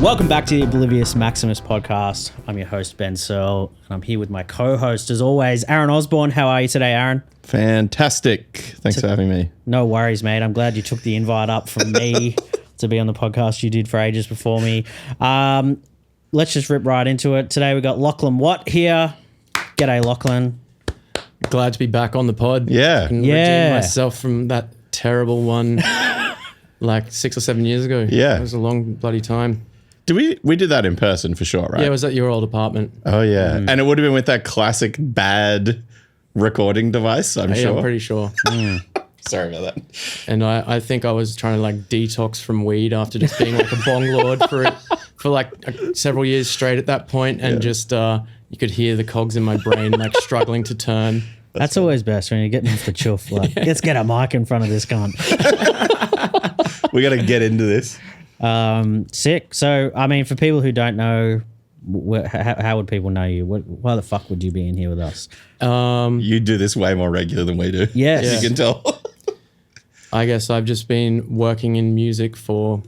Welcome back to the Oblivious Maximus podcast. I'm your host, Ben Searle, and I'm here with my co-host, as always, Aaron Osborne. How are you today, Aaron? Fantastic. Thanks for having me. No worries, mate. I'm glad you took the invite up from me to be on the podcast you did for ages before me. Let's just rip right into it. Today we got Lochlan Watt here. G'day, Lochlan. Glad to be back on the pod. Yeah. I can redeem myself from that terrible one like 6 or 7 years ago. Yeah. It was a long bloody time. We did that in person for sure, right? Yeah, it was at your old apartment. Oh, yeah. And it would have been with that classic bad recording device, I'm sure. I'm pretty sure. Sorry about that. And I think I was trying to like detox from weed after just being like a bong lord for like several years straight at that point, and just you could hear the cogs in my brain like struggling to turn. That's always best when you're getting off the chuff. Like, let's get a mic in front of this cunt. We got to get into this. Sick. So, I mean, for people who don't know, how would people know you? Why the fuck would you be in here with us? You do this way more regular than we do. Yes. As you can tell. I guess I've just been working in music for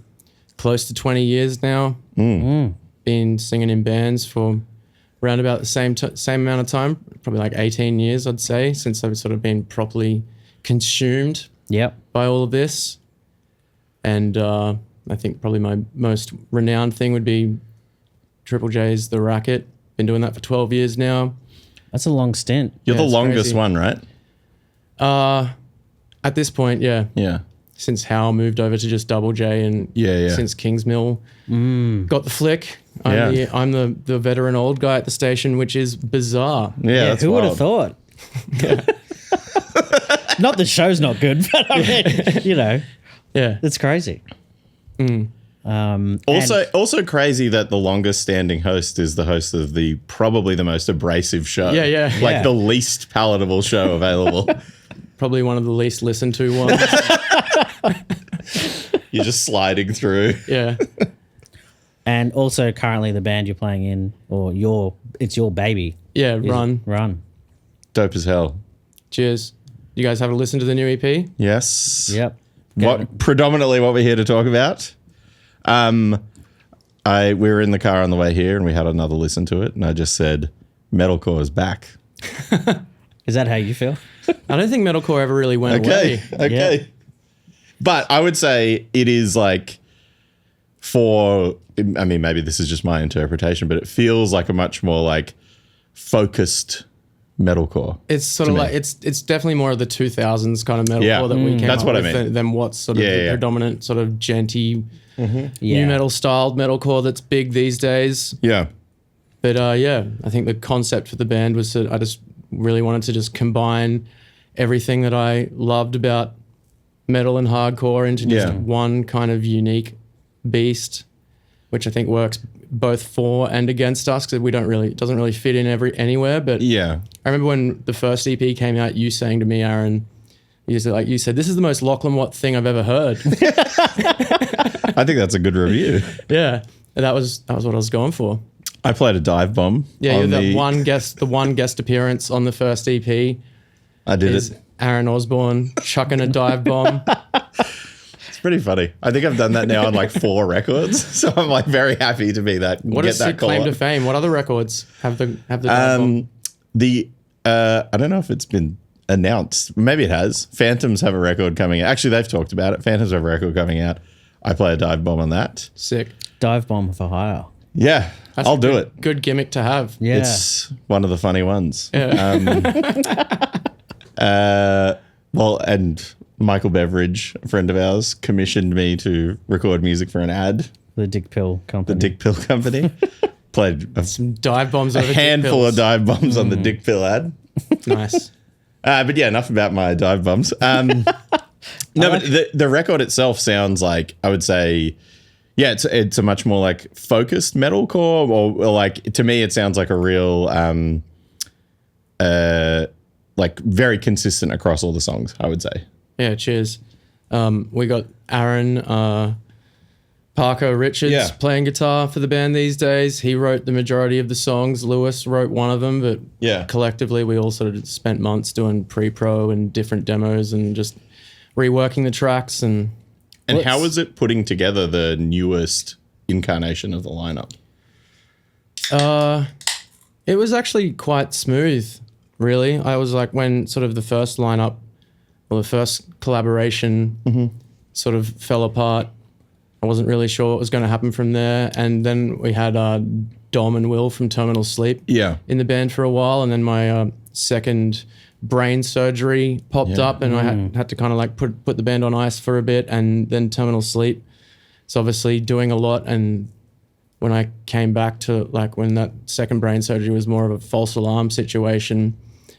close to 20 years now. Been singing in bands for around about the same amount of time, probably like 18 years, I'd say, since I've sort of been properly consumed by all of this. And I think probably my most renowned thing would be Triple J's The Racket. Been doing that for 12 years now. That's a long stint. You're the longest one, right? At this point, yeah. Yeah. Since Hal moved over to just Double J, and since Kingsmill got the flick, I'm the veteran old guy at the station, which is bizarre. Yeah, who would have thought? Not the show's not good, but I mean, you know, it's crazy. Also crazy that the longest standing host is the host of probably the most abrasive show. Like the least palatable show available. Probably one of the least listened to ones. You're just sliding through. Yeah. And also currently the band you're playing in, or it's your baby. Yeah, Run. Dope as hell. Cheers. You guys have a listen to the new EP? Yes. Yep. Predominantly what we're here to talk about. We were in the car on the way here and we had another listen to it, and I just said, Metalcore is back. Is that how you feel? I don't think Metalcore ever really went away. Okay. Yeah. But I would say it is like maybe this is just my interpretation, but it feels like a much more like focused metalcore. It's sort of like it's definitely more of the 2000s kind of metalcore that we came up with than what's sort of the predominant sort of genty new metal styled metalcore that's big these days. Yeah. But I think the concept for the band was that I just really wanted to just combine everything that I loved about metal and hardcore into just one kind of unique beast, which I think works both for and against us, because it doesn't really fit in anywhere. But I remember when the first EP came out, you saying to me, Aaron, you said, this is the most Lochlan Watt thing I've ever heard. I think that's a good review. Yeah. And that was what I was going for. I played a dive bomb. Yeah, you're the one guest appearance on the first EP. I did it. Aaron Osborne chucking a dive bomb. It's pretty funny. I think I've done that now on like 4 records, so I'm like very happy to be that. What is your claim to fame? What other records have the dive bomb? I don't know if it's been announced. Maybe it has. Phantoms have a record coming out. Actually, they've talked about it. Phantoms have a record coming out. I play a dive bomb on that. Sick. Dive bomb for hire. Yeah, I'll do it. Good gimmick to have. Yeah. It's one of the funny ones. Yeah. Well, and Michael Beveridge, a friend of ours, commissioned me to record music for an ad. The Dick Pill Company. The Dick Pill Company. Played some dive bombs over a handful of dive bombs on the Dick Pill ad. Nice. But yeah, enough about my dive bombs. No, but the record itself sounds like, I would say, it's a much more like focused metalcore, or like, to me, it sounds like a real, like very consistent across all the songs, I would say. Yeah, cheers. We got Aaron Parker Richards playing guitar for the band these days. He wrote the majority of the songs. Lewis wrote one of them, but collectively we all sort of spent months doing pre-pro and different demos and just reworking the tracks. And how was it putting together the newest incarnation of the lineup? It was actually quite smooth, really. I was like, when sort of the first lineup or the first collaboration sort of fell apart, I wasn't really sure what was going to happen from there. And then we had Dom and Will from Terminal Sleep in the band for a while. And then my second brain surgery popped up, and I had to kind of like put the band on ice for a bit. And then Terminal Sleep, it's obviously doing a lot. And when I came back to like when that second brain surgery was more of a false alarm situation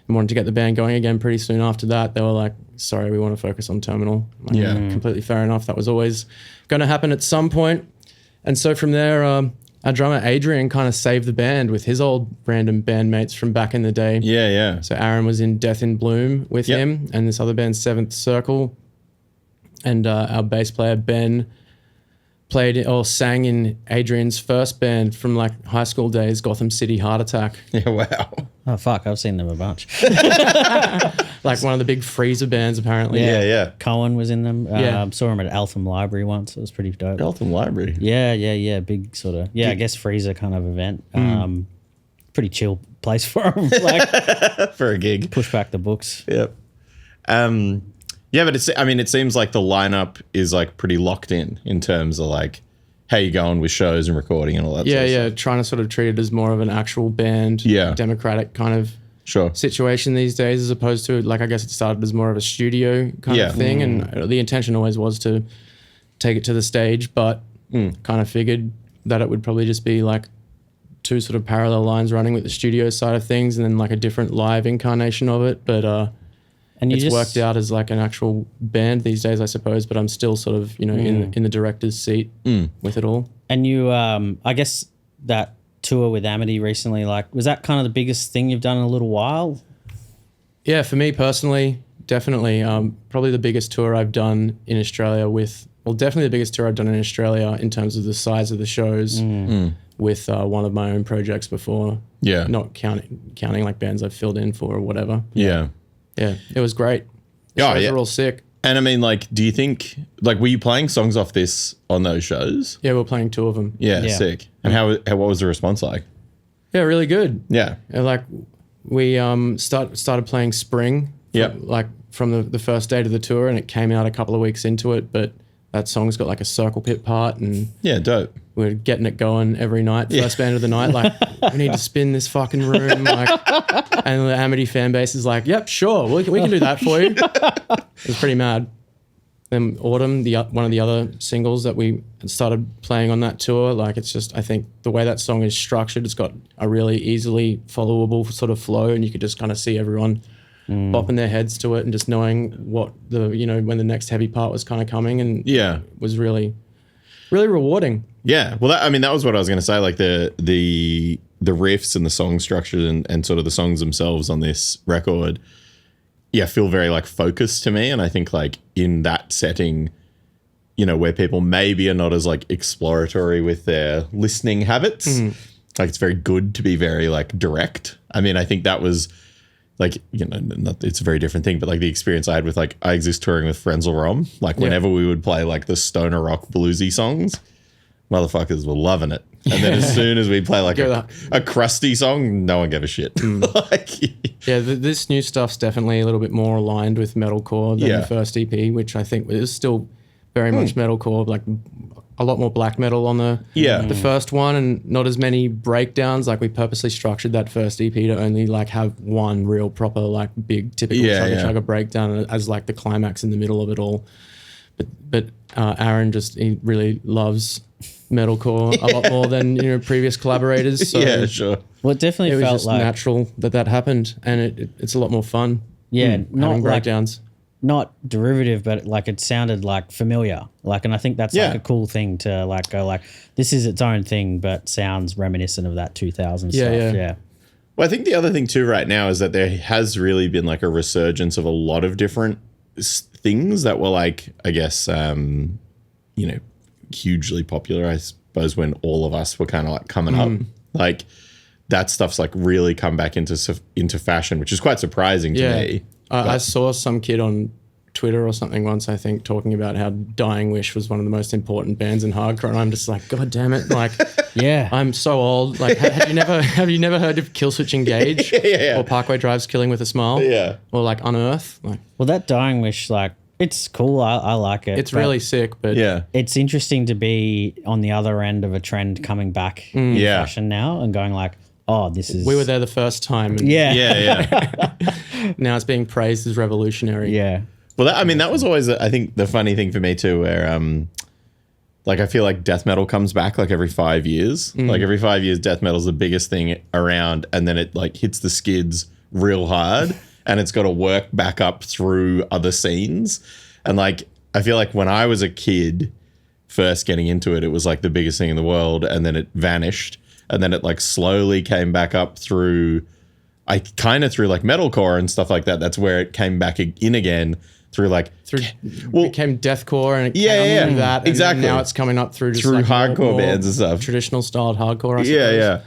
and wanted to get the band going again pretty soon after that, they were like, sorry, we want to focus on Terminal. Like, completely fair enough. That was always going to happen at some point. And so from there, our drummer Adrian kind of saved the band with his old random bandmates from back in the day. Yeah. So Aaron was in Death in Bloom with him, and this other band, Seventh Circle. And our bass player Ben played or sang in Adrian's first band from like high school days, Gotham City Heart Attack. Yeah, wow. Oh, fuck. I've seen them a bunch. Like one of the big Freezer bands, apparently. Yeah. Cohen was in them. Saw him at Eltham Library once. It was pretty dope. Eltham Library. Yeah. Big sort of, I guess Freezer kind of event. Pretty chill place for him. Like, For a gig. push back the books. Yep. Yeah, but it seems like the lineup is like pretty locked in terms of like how you going with shows and recording and all that sort of stuff. Trying to sort of treat it as more of an actual band, democratic kind of situation these days, as opposed to like, I guess it started as more of a studio kind of thing, and the intention always was to take it to the stage, but kind of figured that it would probably just be like two sort of parallel lines running with the studio side of things and then like a different live incarnation of it, but and it's worked out as like an actual band these days, I suppose, but I'm still sort of, in the director's seat with it all. And you, I guess that tour with Amity recently, like, was that kind of the biggest thing you've done in a little while? Yeah, for me personally, definitely. Probably the biggest tour I've done in Australia definitely the biggest tour I've done in Australia in terms of the size of the shows with one of my own projects before. Yeah. Not counting like bands I've filled in for or whatever. Yeah. Yeah, it was great. The shows were all sick. And I mean, like, do you think, like, were you playing songs off this on those shows? Yeah, we were playing two of them. Yeah. Sick. And what was the response like? Yeah, really good. Yeah. And like, we started playing Spring. From the first day of the tour, and it came out a couple of weeks into it, but that song's got like a circle pit part, and dope. We're getting it going every night. First band of the night, like, we need to spin this fucking room, like, and the Amity fan base is like, yep, sure, we can do that for you. It was pretty mad. Then Autumn, one of the other singles that we started playing on that tour, like, it's just, I think the way that song is structured, it's got a really easily followable sort of flow, and you could just kind of see everyone bopping their heads to it and just knowing what when the next heavy part was kind of coming, and it was really, really rewarding. Yeah, well, that was what I was going to say. Like the riffs and the song structure and sort of the songs themselves on this record, feel very like focused to me. And I think like in that setting, where people maybe are not as like exploratory with their listening habits, like it's very good to be very like direct. I mean, I think that was like, it's a very different thing, but like the experience I had with like I Exist touring with Frenzal Rom, like whenever we would play like the stoner rock bluesy songs, motherfuckers were loving it. And then as soon as we play like a crusty song, no one gave a shit. This new stuff's definitely a little bit more aligned with metalcore than the first EP, which I think is still very much metalcore, like a lot more black metal on the first one, and not as many breakdowns. Like, we purposely structured that first EP to only like have one real proper like big typical chugga breakdown as like the climax in the middle of it all. But Aaron he really loves metalcore a lot more than previous collaborators. So sure. Well, it definitely was felt just like natural that happened, and it's a lot more fun. Yeah, not having breakdowns. Not derivative, but like it sounded like familiar. Like, and I think that's like a cool thing to like go like, this is its own thing, but sounds reminiscent of that 2000 stuff. Yeah. Well, I think the other thing too right now is that there has really been like a resurgence of a lot of different things that were like, I guess, hugely popular, I suppose, when all of us were kind of like coming up. Like, that stuff's like really come back into fashion, which is quite surprising to me. I saw some kid on Twitter or something once, I think, talking about how Dying Wish was one of the most important bands in hardcore, and I'm just like, God damn it! Like, Yeah. I'm so old. Like, have you never heard of Killswitch Engage or Parkway Drive's Killing with a Smile? Yeah. Or like Unearth? Like, Well, that Dying Wish, like, it's cool. I like it. it's but really sick, but Yeah. It's interesting to be on the other end of a trend coming back in Yeah. fashion now and going like, oh, this is. we were there the first time, and Yeah. Yeah. now it's being praised as revolutionary. Yeah. Well, that was always, I think, the funny thing for me too, where like I feel like death metal comes back like every 5 years. Like every 5 years, death metal's the biggest thing around, and then it like hits the skids real hard, and it's got to work back up through other scenes. And like I feel like when I was a kid, first getting into it, it was like the biggest thing in the world, and then it vanished, and then it like slowly came back up through. I kind of through like metalcore and stuff like that. That's where it came back in again. Through like It became deathcore, and it Yeah, came yeah, up through that, and exactly. now it's coming up through just through like hardcore more bands and stuff. traditional styled hardcore. I Yeah, suppose. yeah.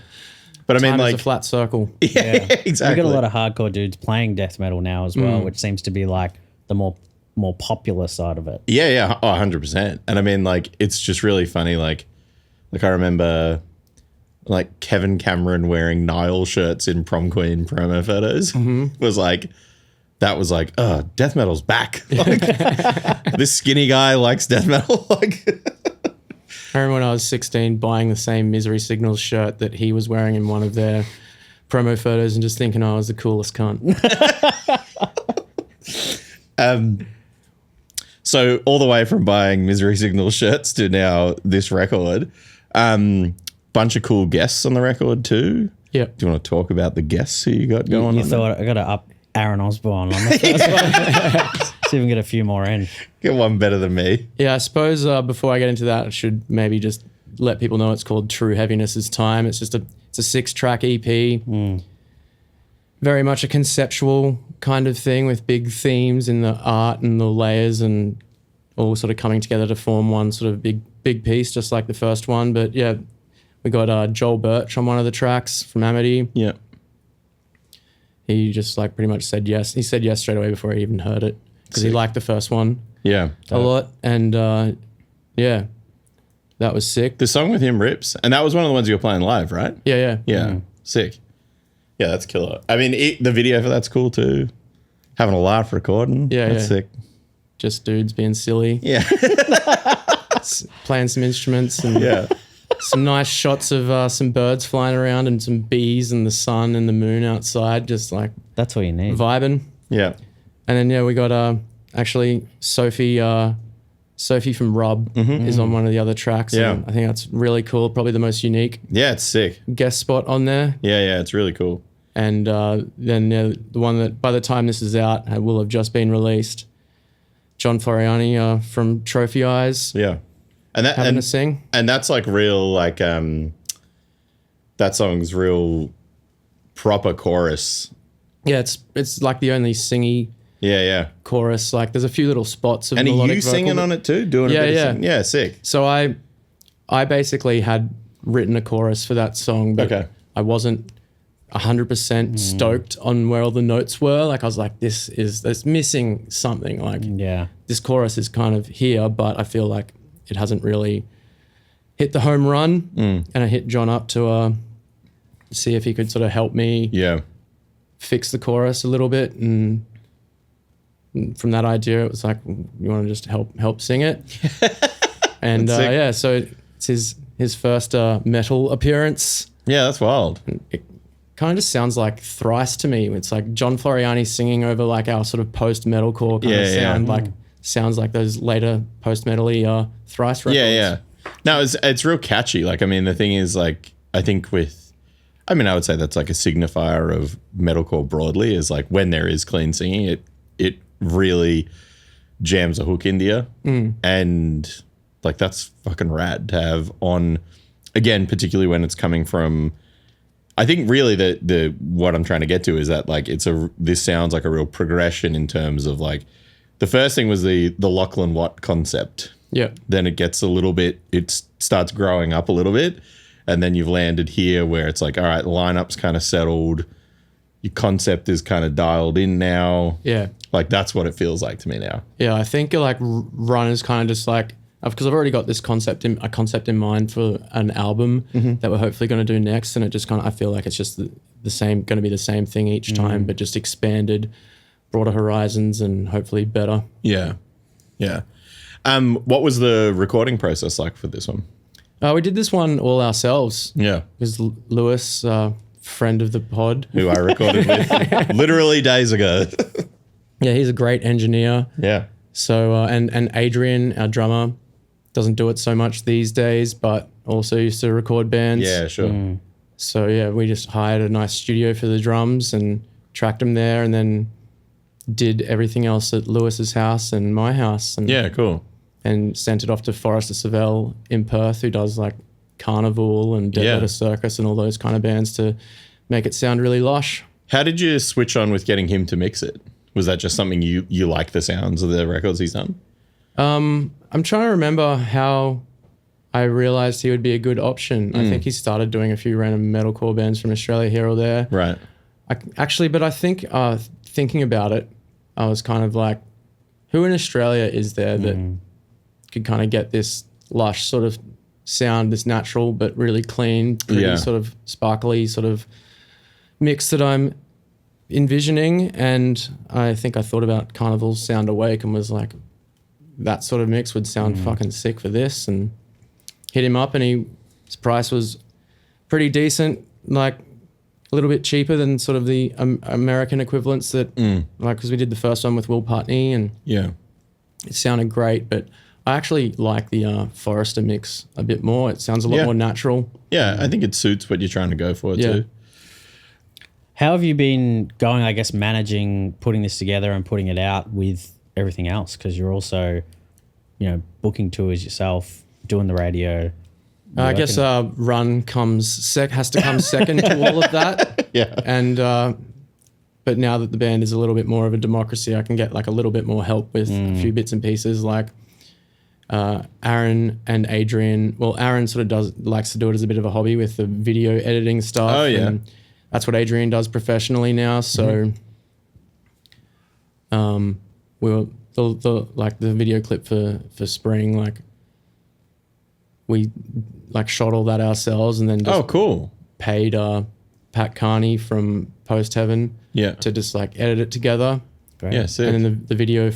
But I mean, Time is like, a flat circle. yeah, We exactly. got a lot of hardcore dudes playing death metal now as well, which seems to be like the more popular side of it. Yeah, yeah, 100%. And I mean, like, it's just really funny. Like I remember, like Kevin Cameron wearing Nile shirts in Prom Queen promo photos was like. That was like, oh, death metal's back. Like, this skinny guy likes death metal. Like, I remember when I was 16 buying the same Misery Signals shirt that he was wearing in one of their promo photos and just thinking I was the coolest cunt. so all the way from buying Misery Signal shirts to now this record, bunch of cool guests on the record too. Yeah. Do you want to talk about the guests who you got going You on? thought I got to up Aaron Osborne on the first one. See if we can get a few more in. Get one better than me. Yeah, I suppose before I get into that, I should maybe just let people know it's called True Heaviness is Time. It's a 6-track EP. Very much a conceptual kind of thing with big themes in the art and the layers and all sort of coming together to form one sort of big piece, just like the first one. But yeah, we got Joel Birch on one of the tracks from Amity. Yeah. He just like pretty much said yes. He said yes straight away before he even heard it because he Sick. liked the first one Yeah. a lot. And yeah, that was sick. The song with him rips. And that was one of the ones you were playing live, right? Yeah. Yeah. Sick. Yeah, that's killer. I mean, the video for that's cool too. Having a laugh recording. Yeah, That's yeah. sick. Just dudes being silly, Yeah. playing some instruments and Yeah. some nice shots of some birds flying around and some bees and the sun and the moon outside, just like That's all you need. vibing. Yeah. And then yeah, we got actually Sophie from Rob is on one of the other tracks. Yeah. And I think that's really cool. Probably the most unique Yeah, it's sick. guest spot on there. Yeah, yeah, it's really cool. And then the one that by the time this is out will have just been released. John Floreani from Trophy Eyes Yeah. And that having a sing. and that's like real like that song's real proper chorus. Yeah, it's like the only singy Yeah, yeah. chorus. Like there's a few little spots of And are melodic you singing vocal. on it too? Doing Yeah, a bit yeah. of singing? Yeah, sick. So I basically had written a chorus for that song, but Okay. I wasn't 100% stoked on where all the notes were. Like I was like, there's missing something. Like Yeah. this chorus is kind of here, but I feel like it hasn't really hit the home run. And I hit John up to see if he could sort of help me Yeah. fix the chorus a little bit. And from that idea, it was like, you want to just help sing it? And That's sick. yeah, so it's his first metal appearance. Yeah, that's wild. It kind of just sounds like Thrice to me. It's like John Floreani singing over like our sort of post-metalcore kind of Yeah, yeah. sound. Like sounds like those later post-metally Thrice records. Yeah, yeah. No, it's real catchy. Like, I mean, the thing is, like, I think I would say that's like a signifier of metalcore broadly is like when there is clean singing, it really jams a hook into you. And like, that's fucking rad to have on, again, particularly when it's coming from, I think really the what I'm trying to get to is that like, this sounds like a real progression in terms of like, the first thing was the Lochlan Watt concept. Yeah. Then it gets a little bit, it starts growing up a little bit. And then you've landed here where it's like, all right, the lineup's kind of settled. your concept is kind of dialed in now. Yeah. Like that's what it feels like to me now. Yeah, I think like Run is kind of just like, because I've already got this concept in mind for an album that we're hopefully going to do next, and it just kind of, I feel like it's just the same, going to be the same thing each time, but just expanded, broader horizons, and hopefully better. Yeah. Yeah. What was the recording process like for this one? We did this one all ourselves. Yeah. Because Lewis, friend of the pod, Who I recorded with literally days ago. yeah, he's a great engineer. Yeah. So and Adrian, our drummer, doesn't do it so much these days, but also used to record bands. Yeah, sure. So yeah, we just hired a nice studio for the drums and tracked them there, and then did everything else at Lewis's house and my house. And Yeah, cool. and sent it off to Forrester Savell in Perth, who does like Carnival and Dead Letter Circus and all those kind of bands, to make it sound really lush. How did you switch on with getting him to mix it? Was that just something you like the sounds of the records he's done? I'm trying to remember how I realized he would be a good option. I think he started doing a few random metalcore bands from Australia here or there. Right. But I think thinking about it, I was kind of like, who in Australia is there that could kind of get this lush sort of sound, this natural but really clean, pretty sort of sparkly sort of mix that I'm envisioning? And I think I thought about Carnival's Sound Awake and was like, that sort of mix would sound fucking sick for this, and hit him up, and his price was pretty decent, like a little bit cheaper than sort of the American equivalents that, like, because we did the first one with Will Putney, and it sounded great, but I actually like the Forrester mix a bit more. It sounds a lot more natural. Yeah, I think it suits what you're trying to go for too. How have you been going, I guess, managing putting this together and putting it out with everything else? Because you're also, booking tours yourself, doing the radio. I guess Run has to come second to all of that. Yeah. And but now that the band is a little bit more of a democracy, I can get like a little bit more help with a few bits and pieces, like Aaron and Adrian. Well, Aaron sort of likes to do it as a bit of a hobby with the video editing stuff. Oh, yeah. And that's what Adrian does professionally now. So we were the video clip for Spring, like we like shot all that ourselves, and then just cool. paid Pat Carney from Post Heaven to just like edit it together. Great. Yeah, sick. And then the video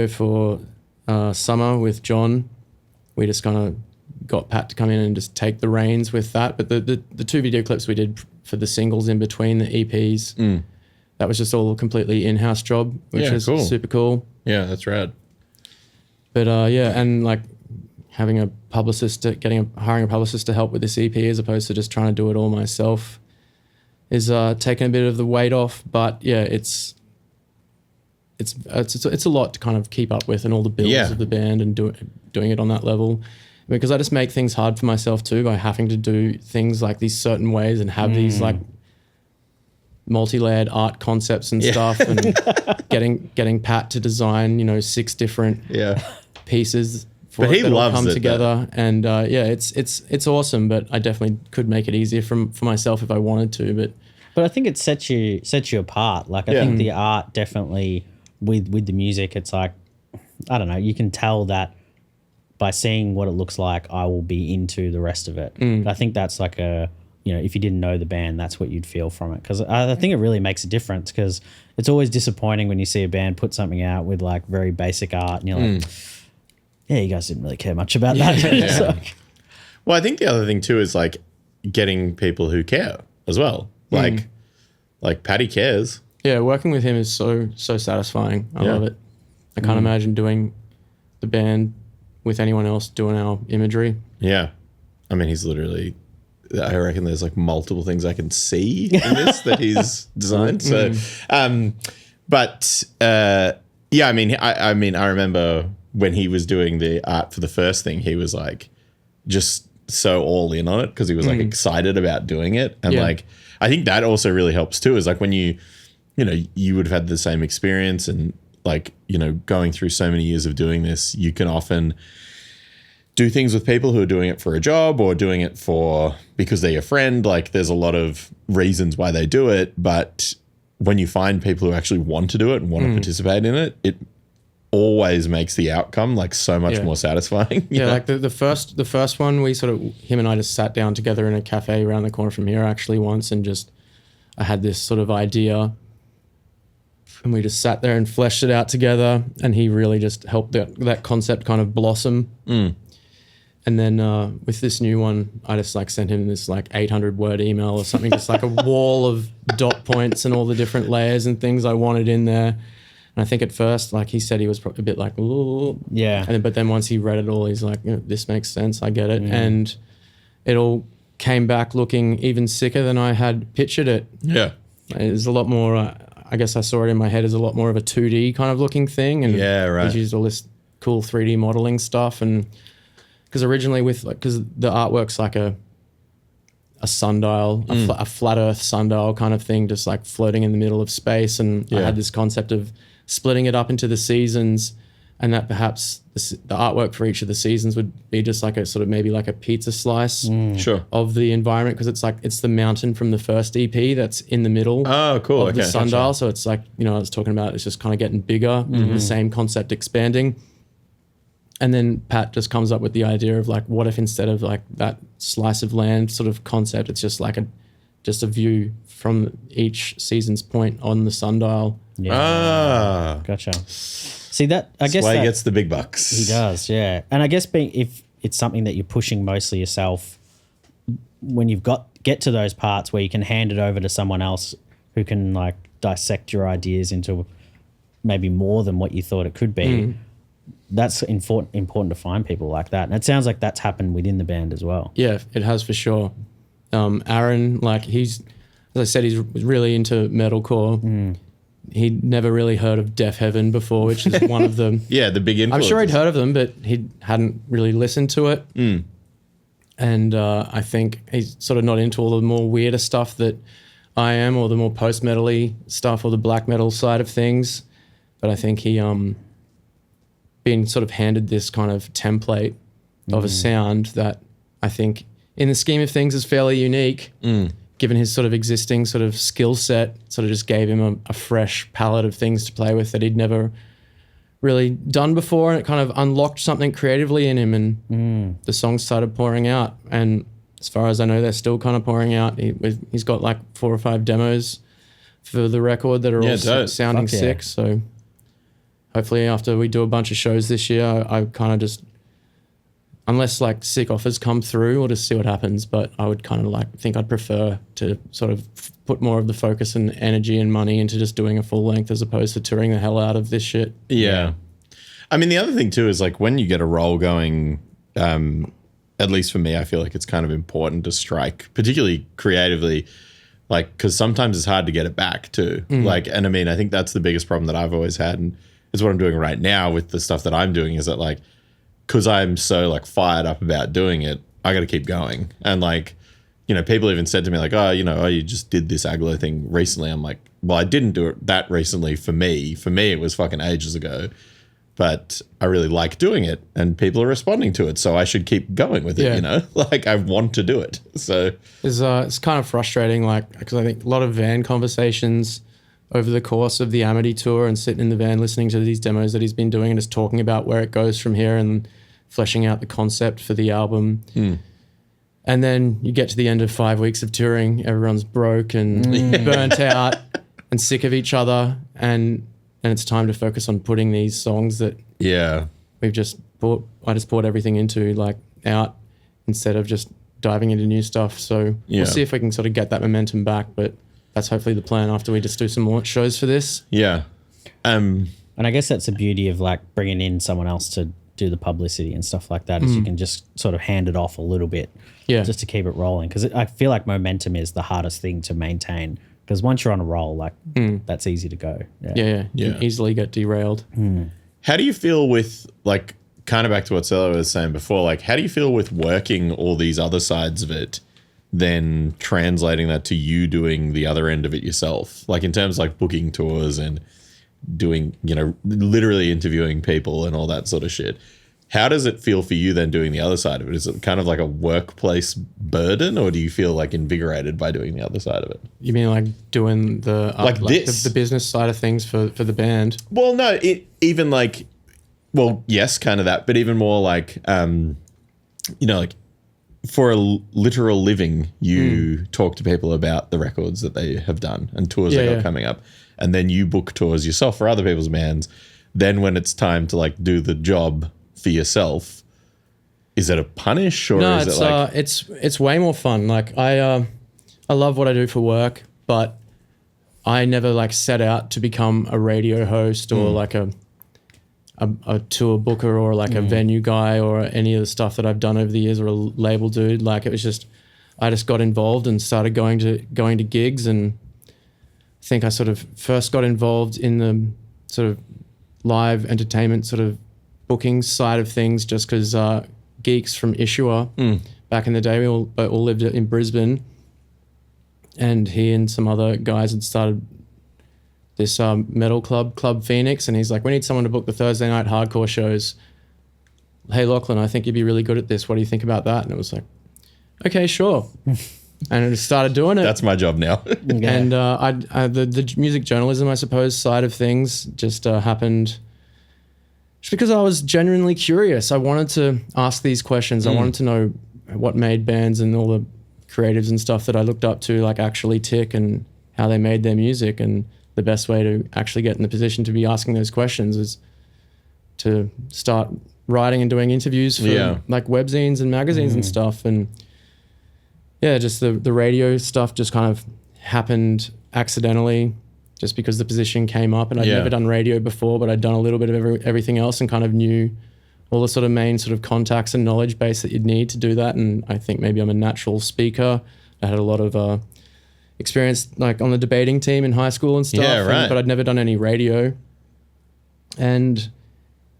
for Summer with John, we just kind of got Pat to come in and just take the reins with that. But the two video clips we did for the singles in between the EPs, that was just all a completely in-house job, which was super cool. Yeah, that's rad. But and like having a publicist, hiring a publicist to help with this EP as opposed to just trying to do it all myself is taking a bit of the weight off. But yeah, it's a lot to kind of keep up with, and all the bills of the band, and doing it on that level, because I just make things hard for myself too by having to do things like these certain ways and have these like multi-layered art concepts and stuff, and getting Pat to design 6 different pieces for but he that loves all come it, together. And it's awesome, but I definitely could make it easier for myself if I wanted to. But I think it sets you apart. Like I think the art definitely with the music, it's like, I don't know, you can tell that by seeing what it looks like, I will be into the rest of it. I think that's like if you didn't know the band, that's what you'd feel from it. Because I think it really makes a difference, because it's always disappointing when you see a band put something out with like very basic art and you're like, yeah, you guys didn't really care much about that. So. Well, I think the other thing too is like getting people who care as well. Like Paddy cares. Yeah, working with him is so satisfying. I love it. I can't imagine doing the band with anyone else doing our imagery. Yeah. I mean, he's literally, I reckon there's like multiple things I can see in this that he's designed. So, yeah, I mean, I remember when he was doing the art for the first thing, he was like just so all in on it because he was like excited about doing it. And like, I think that also really helps too, is like when you would have had the same experience and like, going through so many years of doing this, you can often do things with people who are doing it for a job or doing it for because they're your friend. Like there's a lot of reasons why they do it, but when you find people who actually want to do it and want to participate in it, it always makes the outcome like so much more satisfying. Yeah, like the first one, we sort of, him and I just sat down together in a cafe around the corner from here actually once, and just I had this sort of idea and we just sat there and fleshed it out together, and he really just helped that concept kind of blossom. And then with this new one, I just like sent him this like 800 word email or something, just like a wall of dot points and all the different layers and things I wanted in there. And I think at first, like he said, he was probably a bit like, ooh. Yeah. But then once he read it all, he's like, this makes sense. I get it. And it all came back looking even sicker than I had pictured it. Yeah. It's a lot more, I guess I saw it in my head as a lot more of a 2D kind of looking thing. And he's used all this cool 3D modeling stuff. And because originally because the artwork's like a sundial, a flat earth sundial kind of thing, just like floating in the middle of space. And I had this concept of splitting it up into the seasons, and that perhaps the artwork for each of the seasons would be just like a sort of maybe like a pizza slice of the environment, because it's the mountain from the first EP that's in the middle of the sundial. So it's like, I was talking about, it's just kind of getting bigger, the same concept expanding. And then Pat just comes up with the idea of like, what if instead of like that slice of land sort of concept, it's just like a view from each season's point on the sundial. Yeah. Gotcha. See that? I guess that's why he gets the big bucks. He does, yeah. And I guess if it's something that you're pushing mostly yourself, when you've get to those parts where you can hand it over to someone else who can like dissect your ideas into maybe more than what you thought it could be. That's important to find people like that. And it sounds like that's happened within the band as well. Yeah, it has for sure. Aaron, like as I said, he's really into metalcore. He'd never really heard of Deaf Heaven before, which is one of them. The big influence. I'm sure he'd heard of them, but he hadn't really listened to it. And I think he's sort of not into all the more weirder stuff that I am, or the more post-metal-y stuff, or the black metal side of things. But I think he been sort of handed this kind of template of a sound that I think in the scheme of things is fairly unique, given his sort of existing sort of skill set. Sort of just gave him a fresh palette of things to play with that he'd never really done before, and it kind of unlocked something creatively in him, and the songs started pouring out. And as far as I know, they're still kind of pouring out. He's got like 4 or 5 demos for the record that are all sounding sick. So hopefully after we do a bunch of shows this year, I kind of just, unless like sick offers come through, we'll just see what happens. But I would kind of think I'd prefer to sort of put more of the focus and energy and money into just doing a full length as opposed to touring the hell out of this shit. Yeah. I mean, the other thing too is like when you get a role going, at least for me, I feel like it's kind of important to strike, particularly creatively, like, because sometimes it's hard to get it back too. Like, and I mean, I think that's the biggest problem that I've always had, and it's what I'm doing right now with the stuff that I'm doing, is that like, because I'm so like fired up about doing it, I got to keep going. And like, people even said to me like, you just did this Aglo thing recently. I'm like, well, I didn't do it that recently for me. For me, it was fucking ages ago. But I really like doing it, and people are responding to it, so I should keep going with it. Like I want to do it. So it's kind of frustrating, like, because I think a lot of van conversations over the course of the Amity tour, and sitting in the van listening to these demos that he's been doing and just talking about where it goes from here and fleshing out the concept for the album. And then you get to the end of 5 weeks of touring, everyone's broke and burnt out and sick of each other, and it's time to focus on putting these songs that we've just I just poured everything into like out, instead of just diving into new stuff. So we'll see if we can sort of get that momentum back, but that's hopefully the plan after we just do some more shows for this. Yeah. And I guess that's the beauty of like bringing in someone else to do the publicity and stuff like that, is you can just sort of hand it off a little bit just to keep it rolling. Because I feel like momentum is the hardest thing to maintain, because once you're on a roll, like that's easy to go. You can easily get derailed. How do you feel with, like, kind of back to what Sela was saying before, like, how do you feel with working all these other sides of it, then translating that to you doing the other end of it yourself? Like in terms of like booking tours and doing, literally interviewing people and all that sort of shit. how does it feel for you then doing the other side of it? Is it kind of like a workplace burden, or do you feel like invigorated by doing the other side of it? You mean like doing the Like this? the business side of things for the band? Well, no, even like, well, yes, kind of that, but even more like, like for a literal living, you talk to people about the records that they have done and tours they got coming up, and then you book tours yourself for other people's bands. Then when it's time to like do the job for yourself, is it a punish, or No, is it's it like it's way more fun. Like I love what I do for work, but I never like set out to become a radio host or like a tour booker or like a venue guy or any of the stuff that I've done over the years, or a label dude. Like it was just, I just got involved and started going to gigs, and I think I sort of first got involved in the sort of live entertainment sort of booking side of things just because Geeks from Issuer back in the day, we all lived in Brisbane, and he and some other guys had started this metal Club Phoenix, and he's like, we need someone to book the Thursday night hardcore shows. Hey Lochlan, I think you'd be really good at this. What do you think about that? And it was like, okay, sure. And I just started doing it. that's my job now? And the music journalism, I suppose, side of things just happened just because I was genuinely curious. I wanted to ask these questions. I wanted to know what made bands and all the creatives and stuff that I looked up to like actually tick, and how they made their music. And the best way to actually get in the position to be asking those questions is to start writing and doing interviews for like webzines and magazines and stuff. And yeah, just the radio stuff just kind of happened accidentally just because the position came up, and I'd never done radio before, but I'd done a little bit of everything else and kind of knew all the sort of main sort of contacts and knowledge base that you'd need to do that. And I think maybe I'm a natural speaker. I had a lot of experience like on the debating team in high school and stuff, but I'd never done any radio. And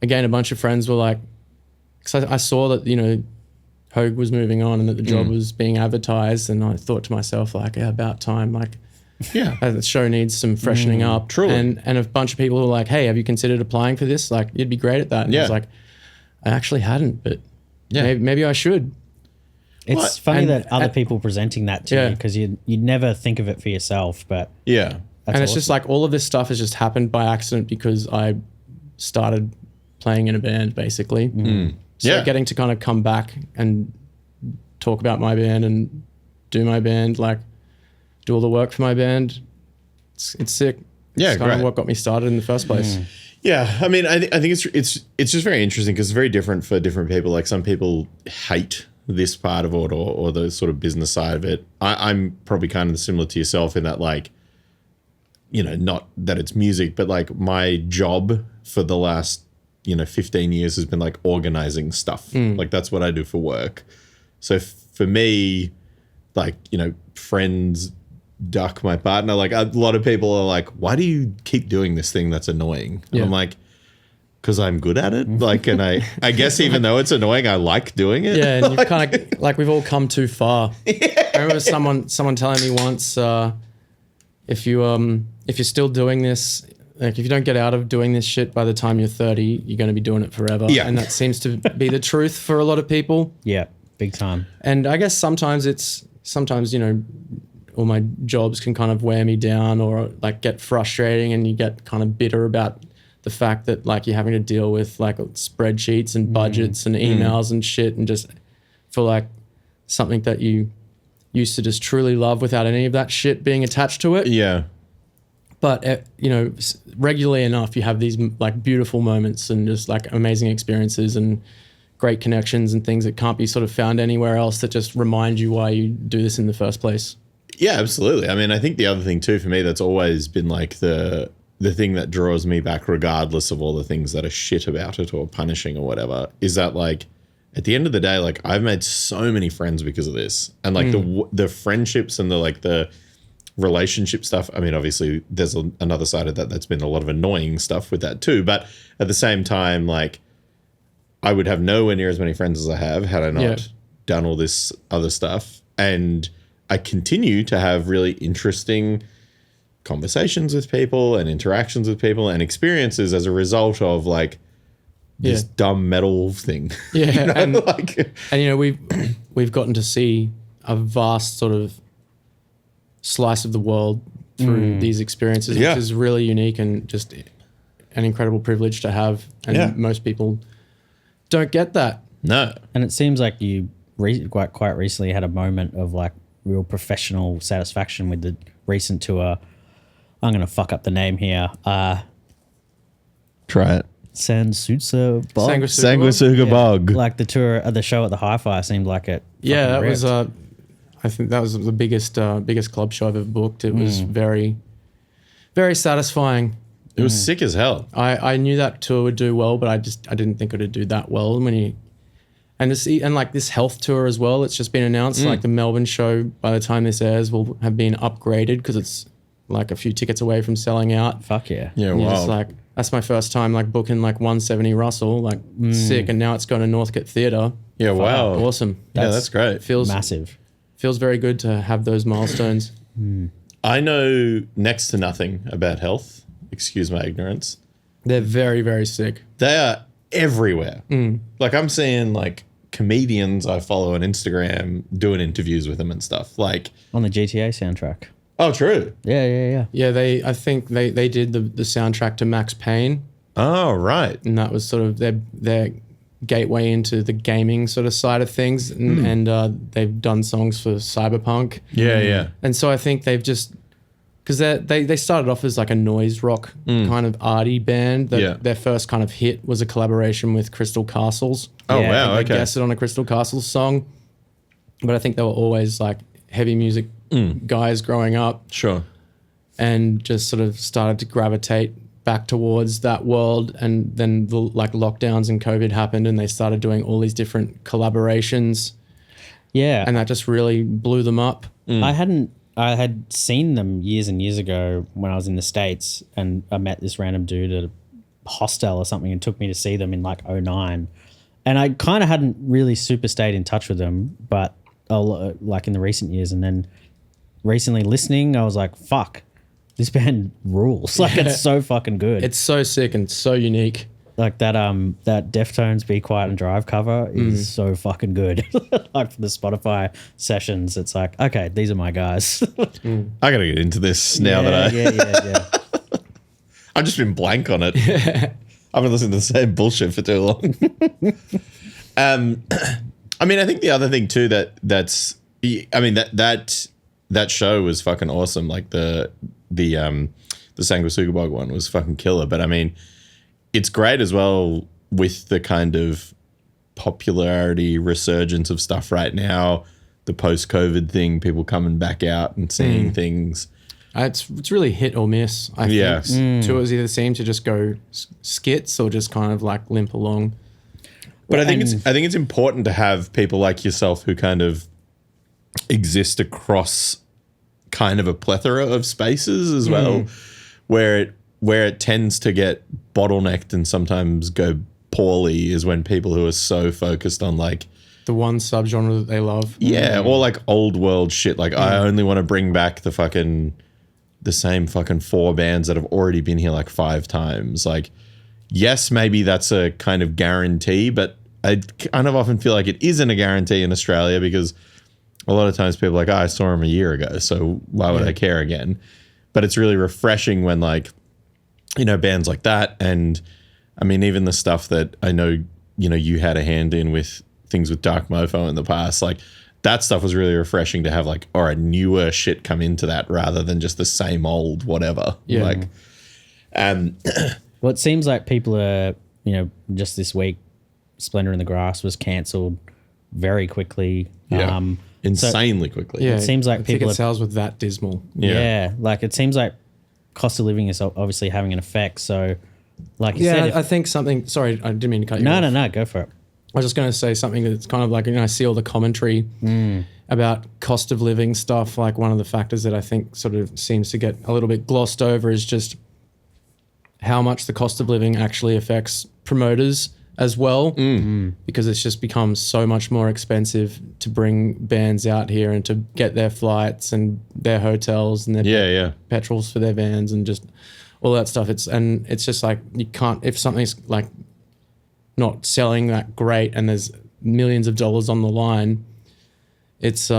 again, a bunch of friends were like, because I saw that, Hogue was moving on and that the job was being advertised, and I thought to myself, like, yeah, about time, like, the show needs some freshening up. Truly. And a bunch of people were like, hey, have you considered applying for this? Like, you'd be great at that. And I was like, I actually hadn't, but maybe I should. It's funny that other people presenting that to you, because you'd never think of it for yourself, but and it's just like all of this stuff has just happened by accident because I started playing in a band, basically. So getting to kind of come back and talk about my band and do my band, like do all the work for my band, it's sick. It's kind of what got me started in the first place. Yeah, I mean, I think it's just very interesting because it's very different for different people. Like some people hate this part of it or the sort of business side of it. I'm probably kind of similar to yourself in that, like, not that it's music, but like my job for the last 15 years has been like organizing stuff. Like that's what I do for work. So for me, like, friends, Duck, my partner, like a lot of people are like, why do you keep doing this thing that's annoying? And I'm like, because I'm good at it. Like, and I guess even though it's annoying, I like doing it. Yeah, and you've kind of like we've all come too far. I remember someone telling me once, if you're still doing this, like if you don't get out of doing this shit by the time you're 30, you're going to be doing it forever. Yeah. And that seems to be the truth for a lot of people. Yeah, big time. And I guess sometimes all my jobs can kind of wear me down or like get frustrating, and you get kind of bitter about the fact that like you're having to deal with like spreadsheets and budgets and emails and shit, and just for like something that you used to just truly love without any of that shit being attached to it. Yeah. But, regularly enough, you have these like beautiful moments and just like amazing experiences and great connections and things that can't be sort of found anywhere else that just remind you why you do this in the first place. Yeah, absolutely. I mean, I think the other thing too, for me, that's always been like the thing that draws me back, regardless of all the things that are shit about it or punishing or whatever, is that like at the end of the day, like I've made so many friends because of this, and like the friendships and the relationship stuff. I mean, obviously there's another side of that that's been a lot of annoying stuff with that too, but at the same time, like I would have nowhere near as many friends as I have had I not done all this other stuff. And I continue to have really interesting conversations with people and interactions with people and experiences as a result of like this dumb metal thing. Yeah, You know, and like, and you know we've gotten to see a vast sort of slice of the world through these experiences, Yeah. which is really unique and just an incredible privilege to have. And most people don't get that. no. And it seems like you quite recently had a moment of like real professional satisfaction with the recent tour. I'm going to fuck up the name here. Try it. Sansusa Bog. Sanguisuga Bog. Like the tour, the show at the Hi-Fi seemed like it. Yeah, that fucking was. ripped. I think that was the biggest club show I've ever booked. It was very, very satisfying. It was sick as hell. I knew that tour would do well, but I didn't think it would do that well. And this health tour as well. It's just been announced. Like the Melbourne show, by the time this airs, will have been upgraded because it's like a few tickets away from selling out. Fuck yeah. Yeah, And you're wow. just like, that's my first time like booking like 170 Russell, like sick, and now it's going to Northcote Theatre. Yeah, wow. Awesome. Yeah, that's great. Feels Massive. Feels very good to have those milestones. I know next to nothing about health. Excuse my ignorance. They're very, very sick. They are everywhere. Like I'm seeing like comedians I follow on Instagram doing interviews with them and stuff. Like, On the GTA soundtrack. oh, true. Yeah. Yeah, I think they did the soundtrack to Max Payne, Oh, right. and that was sort of their gateway into the gaming sort of side of things, and they've done songs for Cyberpunk. Yeah. And so I think they've just, because they started off as like a noise rock kind of arty band. Their first kind of hit was a collaboration with Crystal Castles. Oh, Yeah, wow. They Okay. guessed it on a Crystal Castles song, but I think they were always like heavy music guys growing up, Sure. and just sort of started to gravitate back towards that world. And then the like lockdowns and COVID happened, and they started doing all these different collaborations, Yeah. and that just really blew them up. I had seen them years and years ago when I was in the States, and I met this random dude at a hostel or something and took me to see them in like 2009. And I kind of hadn't really super stayed in touch with them, but like in the recent years. And then recently listening, I was like, fuck, this band rules. Like it's so fucking good. It's so sick and so unique. Like that Deftones Be Quiet and Drive cover is so fucking good. Like for the Spotify sessions, it's like, okay, these are my guys. I got to get into this now that I... Yeah. I've just been blank on it. I've been listening to the same bullshit for too long. I mean, I think the other thing too that show was fucking awesome. Like the Sanguisuga Bog one was fucking killer. But I mean, it's great as well with the kind of popularity resurgence of stuff right now. The post-COVID thing, people coming back out and seeing things. It's really hit or miss. I think tours either seem to just go skits or just kind of like limp along. But I think it's important to have people like yourself who kind of exist across kind of a plethora of spaces as well, where it tends to get bottlenecked and sometimes go poorly is when people who are so focused on like The one subgenre that they love. or like old world shit. Like I only want to bring back the same fucking 4 bands that have already been here like 5 times. Like, yes, maybe that's a kind of guarantee, but I kind of often feel like it isn't a guarantee in Australia because a lot of times people are like, I saw him a year ago, so why would I care again? But it's really refreshing when like, bands like that. And I mean, even the stuff that I know, you had a hand in with things with Dark Mofo in the past, like that stuff was really refreshing to have like, all right, newer shit come into that rather than just the same old whatever. Yeah. Like, Well, it seems like people are, just this week, Splendor in the Grass was cancelled very quickly. Insanely quickly. Yeah, It seems like ticket people are- sales were that dismal. Yeah. Like it seems like cost of living is obviously having an effect. So, like you said, I think something. Sorry, I didn't mean to cut you off. no, go for it. I was just going to say something that's kind of like, I see all the commentary about cost of living stuff. Like one of the factors that I think sort of seems to get a little bit glossed over is just how much the cost of living actually affects promoters as well, because it's just become so much more expensive to bring bands out here and to get their flights and their hotels and their petrols for their vans and just all that stuff. It's just like you can't, if something's like not selling that great and there's millions of dollars on the line, it's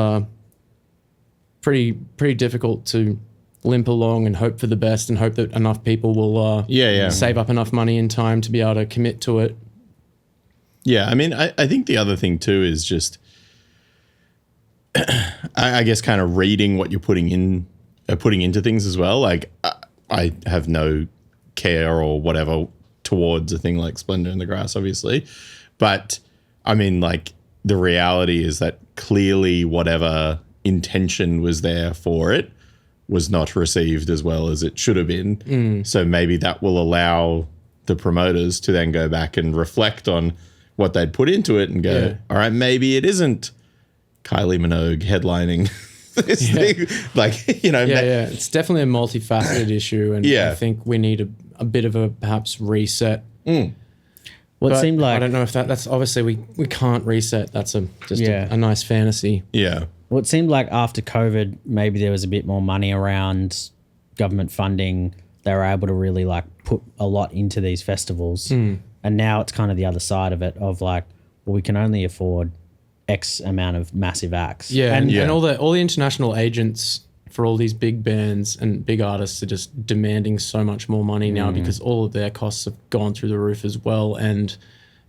pretty difficult to limp along and hope for the best and hope that enough people will save up enough money in time to be able to commit to it. Yeah, I mean, I think the other thing too is just, I guess, kind of reading what you're putting into things as well. Like, I have no care or whatever towards a thing like Splendor in the Grass, obviously, but I mean, like, the reality is that clearly whatever intention was there for it was not received as well as it should have been. So maybe that will allow the promoters to then go back and reflect on what they'd put into it and go, all right, maybe it isn't Kylie Minogue headlining this thing. Like, you know. Yeah. It's definitely a multifaceted issue, and I think we need a bit of a perhaps reset. What seemed like, I don't know if that's obviously we can't reset. That's just a nice fantasy. Yeah. Well, it seemed like after COVID, maybe there was a bit more money around government funding. They were able to really like put a lot into these festivals. And now it's kind of the other side of it of like, well, we can only afford X amount of massive acts. Yeah. And all the international agents for all these big bands and big artists are just demanding so much more money now because all of their costs have gone through the roof as well. And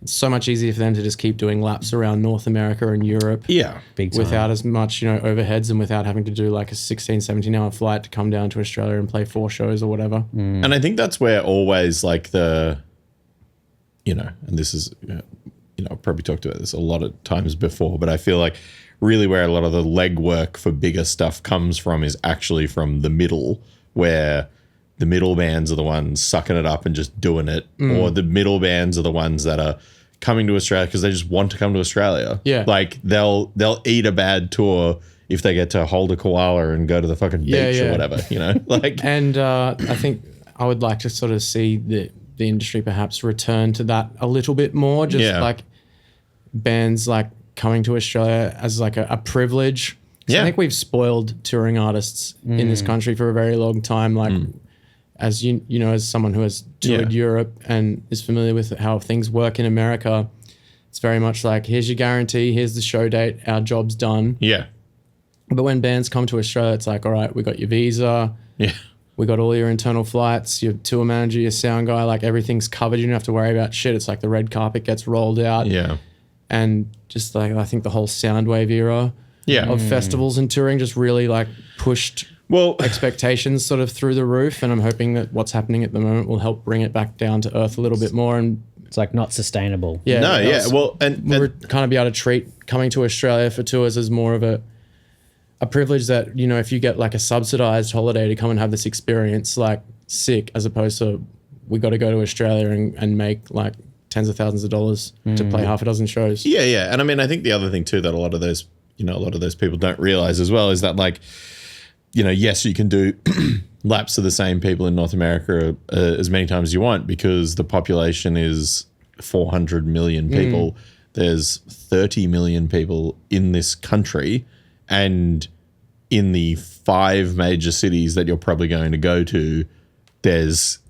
it's so much easier for them to just keep doing laps around North America and Europe. Yeah. Big time. Without as much, overheads and without having to do like a 16, 17 hour flight to come down to Australia and play 4 shows or whatever. And I think that's where always like and this is, I've probably talked about this a lot of times before, but I feel like really where a lot of the legwork for bigger stuff comes from is actually from the middle, where the middle bands are the ones sucking it up and just doing it, or the middle bands are the ones that are coming to Australia because they just want to come to Australia. Yeah. Like they'll eat a bad tour if they get to hold a koala and go to the fucking beach or whatever, like. And I think I would like to sort of see the industry perhaps return to that a little bit more, just like bands like coming to Australia as like a privilege. I think we've spoiled touring artists in this country for a very long time. Like, as as someone who has toured Europe and is familiar with how things work in America, it's very much like, here's your guarantee, here's the show date, our job's done. Yeah. But when bands come to Australia, it's like, all right, we got your visa. Yeah. We got all your internal flights, your tour manager, your sound guy, like everything's covered. You don't have to worry about shit. It's like the red carpet gets rolled out. Yeah. And just like, I think the whole Soundwave era of festivals and touring just really like pushed expectations sort of through the roof. And I'm hoping that what's happening at the moment will help bring it back down to earth a little bit more. And it's like not sustainable. yeah, No, yeah. Well, and we're kind of be able to treat coming to Australia for tours as more of a privilege that, if you get like a subsidized holiday to come and have this experience, like sick, as opposed to we got to go to Australia and make like tens of thousands of dollars to play half a dozen shows. Yeah, yeah. And I mean, I think the other thing too that a lot of those people don't realize as well is that, like, yes, you can do laps of the same people in North America as many times as you want because the population is 400 million people. There's 30 million people in this country, and in the 5 major cities that you're probably going to go to, there's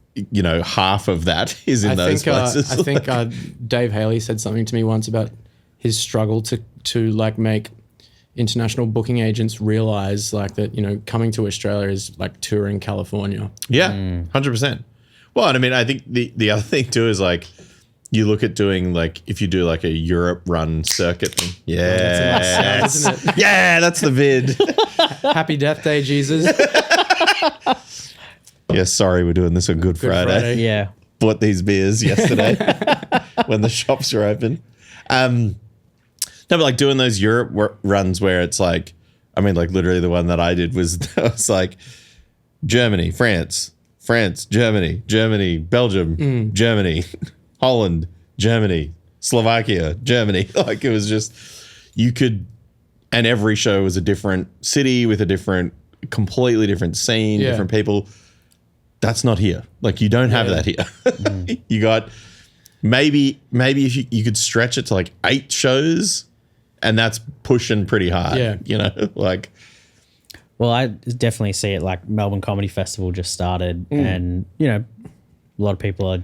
half of that is in those places. I think Dave Haley said something to me once about his struggle to like make international booking agents realize like that, coming to Australia is like touring California. Yeah, 100%. Well, and I mean, I think the other thing too is like, you look at doing like, if you do like a Europe run circuit thing. Yeah. That's a nice sound, isn't it? Yeah, that's the vid. Happy Death Day, Jesus. Yeah, sorry, we're doing this on Good Friday. Yeah. Bought these beers yesterday when the shops were open. No, but like doing those Europe runs where it's like, I mean, like literally the one that I did was like Germany, France, Germany, Belgium, Germany, Holland, Germany, Slovakia, Germany. Like it was just, and every show was a different city with a completely different scene, different people. That's not here. Like you don't have that here. You got maybe if you could stretch it to like 8 shows, and that's pushing pretty hard. Yeah. Like. Well, I definitely see it like Melbourne Comedy Festival just started, and a lot of people are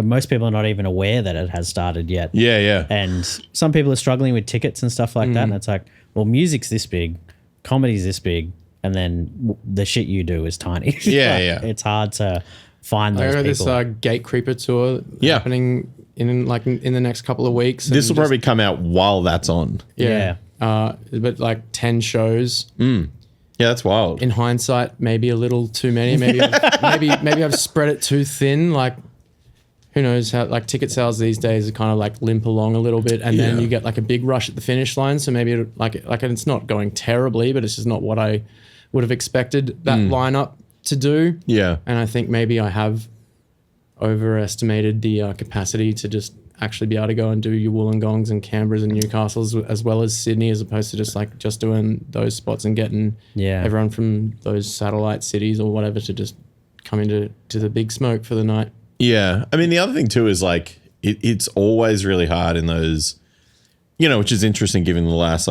most people are not even aware that it has started yet. Yeah, yeah. And some people are struggling with tickets and stuff like that. And it's like, well, music's this big, comedy's this big, and then the shit you do is tiny. Yeah, Like, yeah. It's hard to find I those got people. this Gate Creeper tour happening in the next couple of weeks. This will probably come out while that's on. But like 10 shows. Yeah, that's wild. In hindsight, maybe a little too many. Maybe I've spread it too thin. Like, who knows how, like, ticket sales these days are kind of like limp along a little bit, and then you get like a big rush at the finish line. So maybe it's not going terribly, but it's just not what I would have expected that lineup to do. Yeah. And I think maybe I have overestimated the capacity to just actually be able to go and do your Wollongongs and Canberras and Newcastles as well as Sydney, as opposed to just doing those spots and getting everyone from those satellite cities or whatever to just come into the big smoke for the night. Yeah. I mean, the other thing too is like, it's always really hard in those, which is interesting given the last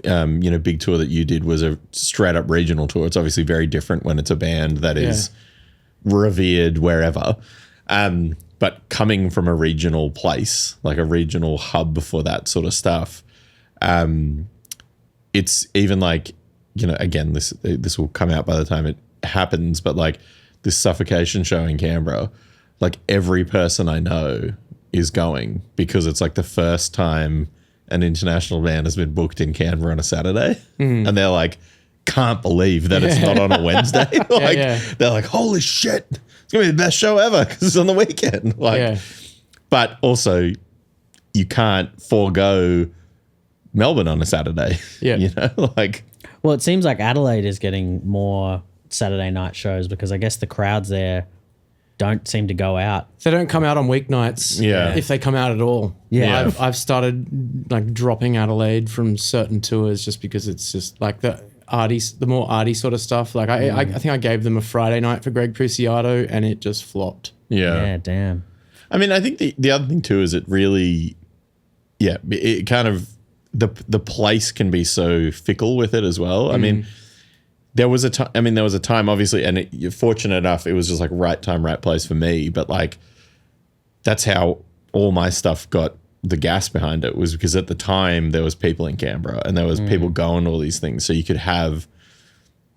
big tour that you did was a straight up regional tour. It's obviously very different when it's a band that is revered wherever. But coming from a regional place, like a regional hub for that sort of stuff, it's even like, again, this will come out by the time it happens, but like this Suffocation show in Canberra, like every person I know is going because it's like the first time an international band has been booked in Canberra on a Saturday. And they're like, can't believe that it's not on a Wednesday. They're like, holy shit. It's going to be the best show ever because it's on the weekend. But also, you can't forego Melbourne on a Saturday. Yeah. Well, it seems like Adelaide is getting more Saturday night shows because I guess the crowds there don't seem to go out. They don't come out on weeknights. Yeah. If they come out at all. Yeah. I've started like dropping Adelaide from certain tours just because it's just like the more arty sort of stuff. Like I think I gave them a Friday night for Greg Puciato and it just flopped. Yeah, damn. I mean, I think the other thing too is it really, it kind of, the place can be so fickle with it as well. I mean, there was a time obviously, and you're fortunate enough, it was just like right time, right place for me. But like, that's how all my stuff got the gas behind it, was because at the time there was people in Canberra and there was people going to all these things. So you could have,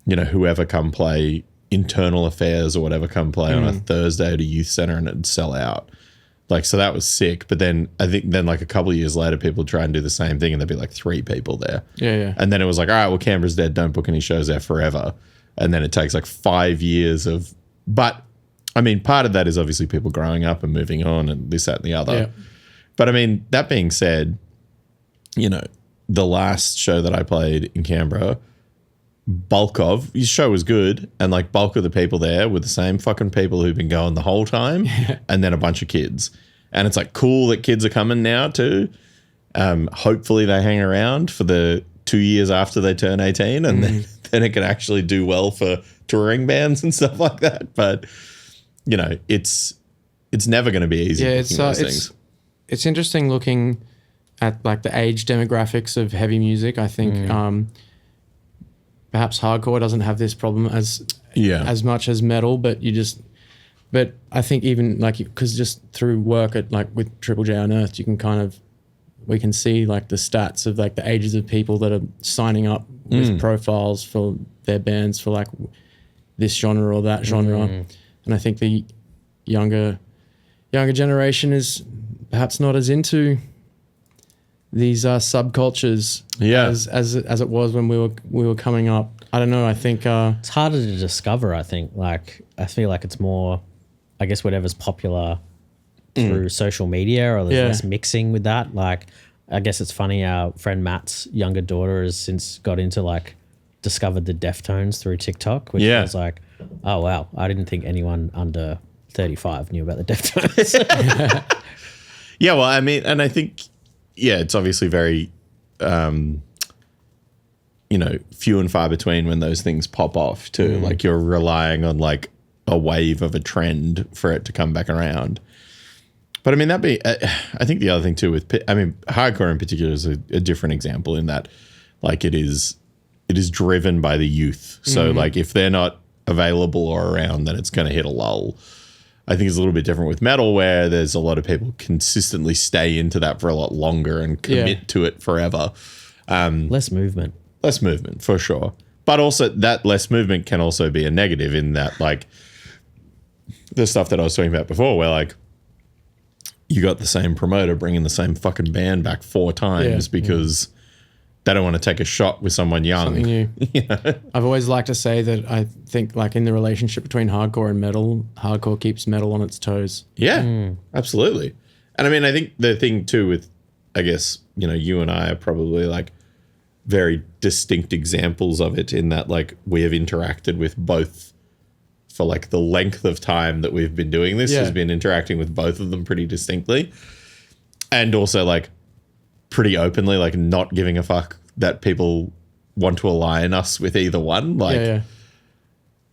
whoever come play Internal Affairs or whatever come play on a Thursday at a youth center and it'd sell out. Like, so that was sick. But then I think like a couple of years later, people try and do the same thing and there'd be like 3 people there. Yeah. And then it was like, all right, well, Canberra's dead. Don't book any shows there forever. And then it takes like 5 years but I mean, part of that is obviously people growing up and moving on and this, that, and the other. Yeah. But I mean, that being said, the last show that I played in Canberra, your show was good, and like bulk of the people there were the same fucking people who've been going the whole time, and then a bunch of kids. And it's like cool that kids are coming now too. Hopefully they hang around for the 2 years after they turn 18, and then it can actually do well for touring bands and stuff like that. But it's never going to be easy. Yeah, booking those things. It's interesting looking at like the age demographics of heavy music. I think perhaps hardcore doesn't have this problem as much as metal, but I think even like, because just through work at like with Triple J Unearthed, we can see like the stats of like the ages of people that are signing up with profiles for their bands for like this genre or that genre. And I think the younger generation is perhaps not as into these subcultures as it was when we were coming up. I don't know. I think it's harder to discover. I think I feel like it's more, I guess, whatever's popular through social media, or there's less mixing with that. Like, I guess it's funny. Our friend Matt's younger daughter has since got into like discovered the Deftones through TikTok, which was like, oh wow, I didn't think anyone under 35 knew about the Deftones. Yeah, well, I mean, and I think, it's obviously very, few and far between when those things pop off too. Like, you're relying on like a wave of a trend for it to come back around. But I mean, I think the other thing too hardcore in particular is a different example in that, like, it is driven by the youth. So like, if they're not available or around, then it's going to hit a lull. I think is a little bit different with metal, where there's a lot of people consistently stay into that for a lot longer and commit to it forever. Less movement. Less movement, for sure. But also that less movement can also be a negative in that, like, the stuff that I was talking about before, where, like, you got the same promoter bringing the same fucking band back 4 times because they don't want to take a shot with someone young. Something new. You know? I've always liked to say that I think, like, in the relationship between hardcore and metal, hardcore keeps metal on its toes. Yeah, absolutely. And I mean, I think the thing too with, I guess, you know, you and I are probably like very distinct examples of it in that, like, we have interacted with both for like the length of time that we've been doing this has been interacting with both of them pretty distinctly. And also, like, pretty openly, like, not giving a fuck that people want to align us with either one. Like,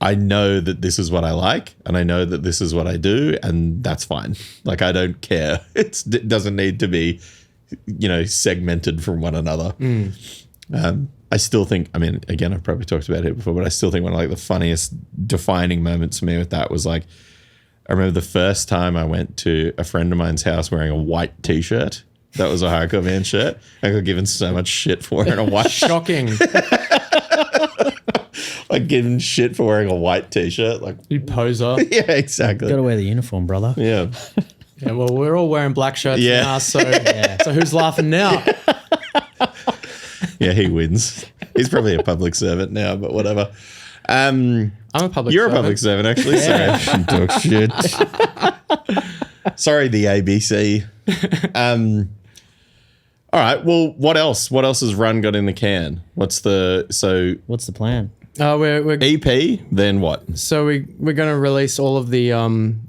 I know that this is what I like, and I know that this is what I do, and that's fine. Like, I don't care. It doesn't need to be, you know, segmented from one another. I still think, I mean, again, I've probably talked about it before, but I still think one of, like, the funniest defining moments for me with that was, like, I remember the first time I went to a friend of mine's house wearing a white t-shirt. That was a hardcore band shirt. I got given so much shit for wearing a white Shocking. Like, given shit for wearing a white t-shirt. Like, You poser. yeah, exactly. Got to wear the uniform, brother. Yeah. Yeah, well, we're all wearing black shirts now, so who's laughing now? Yeah, he wins. He's probably a public servant now, but whatever. I'm a public You're servant. a public servant, actually. Sorry, talk shit. Sorry, the ABC. All right. Well, what else? What else has Run got in the can? What's the plan? We're EP? Then what? So we're going to release all of the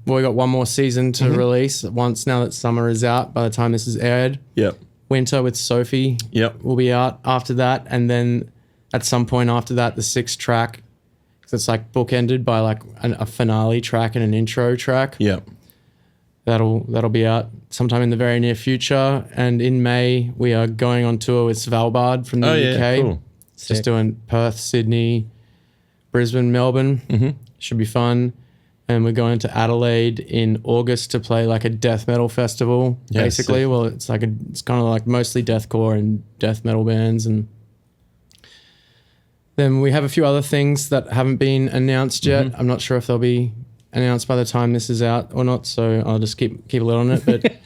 we got one more season to release once now that summer is out. By the time this is aired, Yep. Winter with Sophie will be out after that, and then at some point after that, the 6th track. So it's like bookended by like a finale track and an intro track. Yep. That'll be out sometime in the very near future. And in May, we are going on tour with Svalbard from the UK. Cool. Just doing Perth, Sydney, Brisbane, Melbourne. Should be fun. And we're going to Adelaide in August to play like a death metal festival, basically. Sick. Well, it's kind of like mostly deathcore and death metal bands. And then we have a few other things that haven't been announced yet. I'm not sure if they'll be announced by the time this is out or not, so I'll just keep a lid on it. But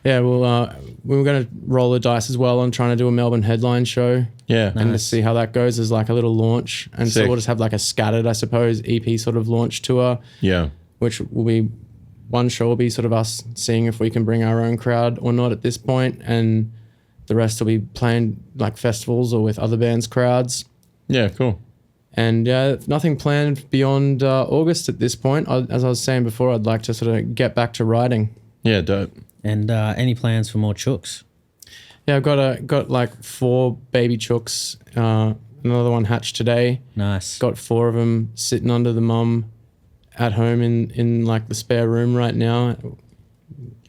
yeah, we were going to roll the dice as well on trying to do a Melbourne headline show. Yeah. And to see how that goes as like a little launch. And Sick. so we'll just have like a scattered, I suppose, EP sort of launch tour. Yeah. Which will be, one show will be sort of us seeing if we can bring our own crowd or not at this point, and the rest will be playing like festivals or with other bands' crowds. Yeah, cool. And nothing planned beyond August at this point. As I was saying before, I'd like to sort of get back to writing. Yeah, dope. And any plans for more chooks? Yeah, I've got like 4 baby chooks. Another one hatched today. Nice. Got 4 of them sitting under the mum at home in like the spare room right now.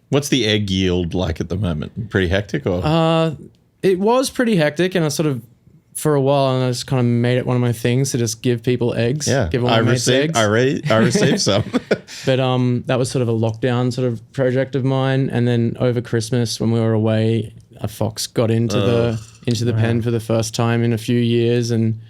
What's the egg yield like at the moment? Pretty hectic, or? It was pretty hectic, and I sort of, for a while, and I just kind of made it one of my things to just give people eggs. Yeah, Give all my mates eggs. I received some. But that was sort of a lockdown sort of project of mine. And then over Christmas when we were away, a fox got into the pen for the first time in a few years and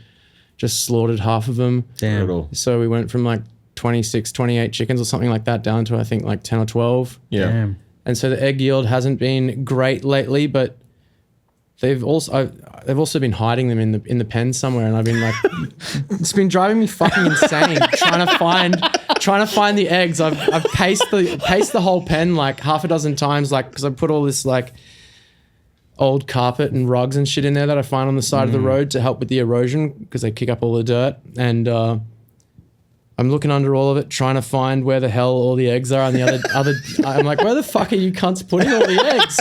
just slaughtered half of them. Damn. Brutal. So we went from like 26, 28 chickens or something like that down to I think like 10 or 12. Yeah. Damn. And so the egg yield hasn't been great lately, but they've also been hiding them in the pen somewhere, and I've been like, it's been driving me fucking insane trying to find the eggs. I've paced the whole pen like half a dozen times, like because I put all this like old carpet and rugs and shit in there that I find on the side of the road to help with the erosion because they kick up all the dirt. And I'm looking under all of it, trying to find where the hell all the eggs are. And the other I'm like, where the fuck are you cunts putting all the eggs?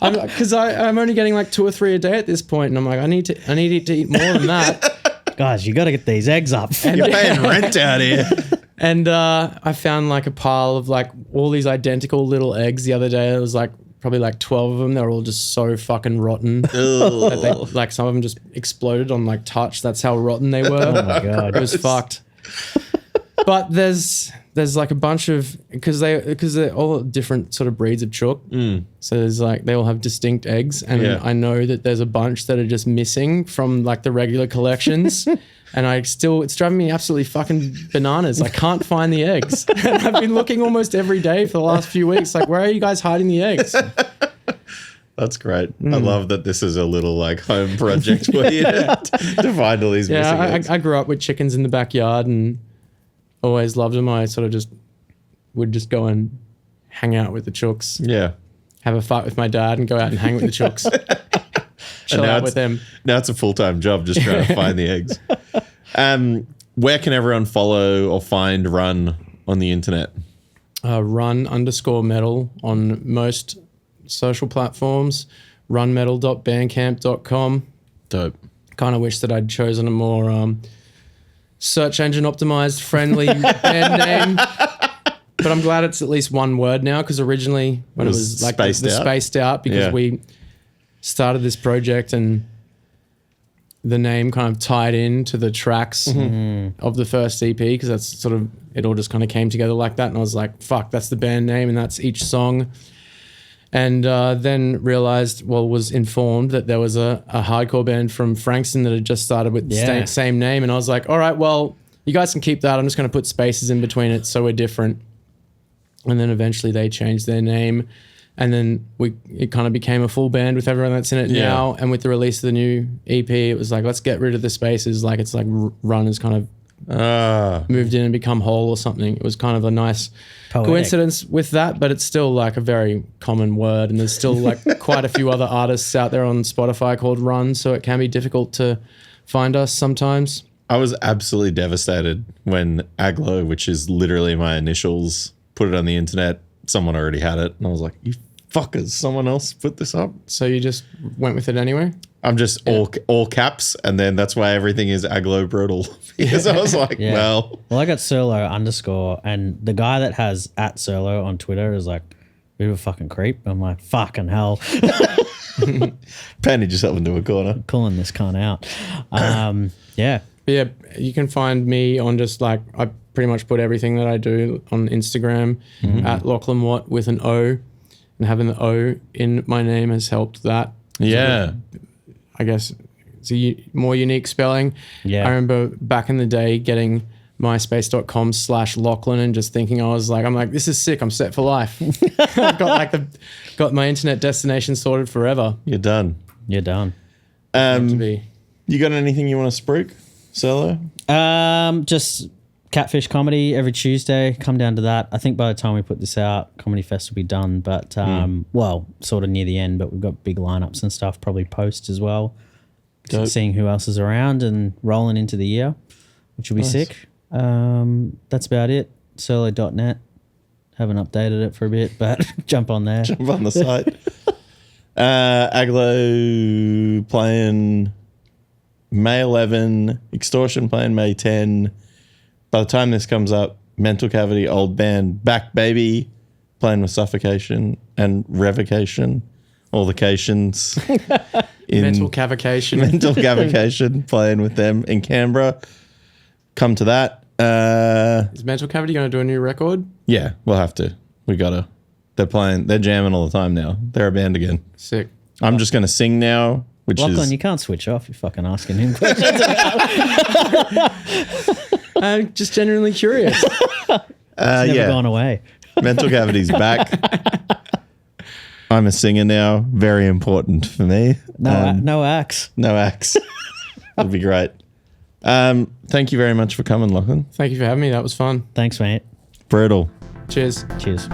Because I'm only getting like 2 or 3 a day at this point, and I'm like, I need to eat more than that. Guys, you got to get these eggs up. You're paying rent out here. And I found like a pile of like all these identical little eggs the other day. It was like probably like 12 of them. They were all just so fucking rotten. That they, like some of them just exploded on like touch. That's how rotten they were. Oh my God. It was fucked. But there's like a bunch of because they're all different sort of breeds of chook. So there's like they all have distinct eggs, and Yeah. I know that there's a bunch that are just missing from like the regular collections. And it's driving me absolutely fucking bananas. I can't find the eggs. And I've been looking almost every day for the last few weeks. Like, where are you guys hiding the eggs? That's great. I love that this is a little like home project for you to find all these missing eggs. I grew up with chickens in the backyard and always loved them. I sort of would just go and hang out with the chooks, Yeah. have a fight with my dad and go out and hang with the chooks. Chill out with them. Now it's a full-time job just trying to find the eggs. Where can everyone follow or find Run on the internet? Run_metal on most social platforms. runmetal.bandcamp.com. Dope. Kind of wish that I'd chosen a more search engine optimized friendly band name. But I'm glad it's at least one word now, because originally when it was like spaced out because we started this project and the name kind of tied into the tracks of the first EP, because that's sort of, it all just kind of came together like that. And I was like, fuck, that's the band name and that's each song. And then realized, was informed that there was a hardcore band from Frankston that had just started with the same name. And I was like, all right, well, you guys can keep that. I'm just going to put spaces in between it so we're different. And then eventually they changed their name. And then it kind of became a full band with everyone that's in it now. And with the release of the new EP, it was like, let's get rid of the spaces. Like it's like Run has kind of moved in and become whole or something. It was kind of a nice coincidence with that, but it's still like a very common word. And there's still like quite a few other artists out there on Spotify called Run. So it can be difficult to find us sometimes. I was absolutely devastated when Aglo, which is literally my initials, put it on the internet. Someone already had it, and I was like, "You fuckers! Someone else put this up." So you just went with it anyway? I'm just all caps, and then that's why everything is Aglo Brutal, because I was like, well, I got Surlo_, and the guy that has @Surlo on Twitter is like, bit of a fucking creep. I'm like, fucking hell. Painted yourself into a corner. Calling this cunt out. Yeah. But yeah, you can find me on just like, I pretty much put everything that I do on Instagram at Lochlan Watt with an O, and having the O in my name has helped that. Yeah. So I guess it's a more unique spelling. Yeah. I remember back in the day getting myspace.com/Lochlan and just thinking I'm like, this is sick. I'm set for life. I've got my internet destination sorted forever. You're done. You're done. You got anything you want to spruik, Solo? Just Catfish Comedy every Tuesday. Come down to that. I think by the time we put this out, Comedy Fest will be done. But sort of near the end. But we've got big lineups and stuff. Probably post as well. Dope. Seeing who else is around and rolling into the year, which will be sick. That's about it. Solo.net. Haven't updated it for a bit, but jump on there. Jump on the site. Aglo playing May 11, Extortion playing May 10. By the time this comes up, Mental Cavity, Old Band, Back Baby, playing with Suffocation and Revocation, all the cations. Mental Cavication. Mental Cavication, playing with them in Canberra. Come to that. Is Mental Cavity going to do a new record? Yeah, we'll have to. We gotta. They're jamming all the time now. They're a band again. Sick. I'm just gonna sing now, which Lachlan, is you can't switch off. You're fucking asking him questions. I'm just genuinely curious. It's never gone away. Mental Cavity's back. I'm a singer now. Very important for me. No axe. No axe. That'd be great. Thank you very much for coming, Lochlan. Thank you for having me. That was fun. Thanks, mate. Brutal. Cheers. Cheers.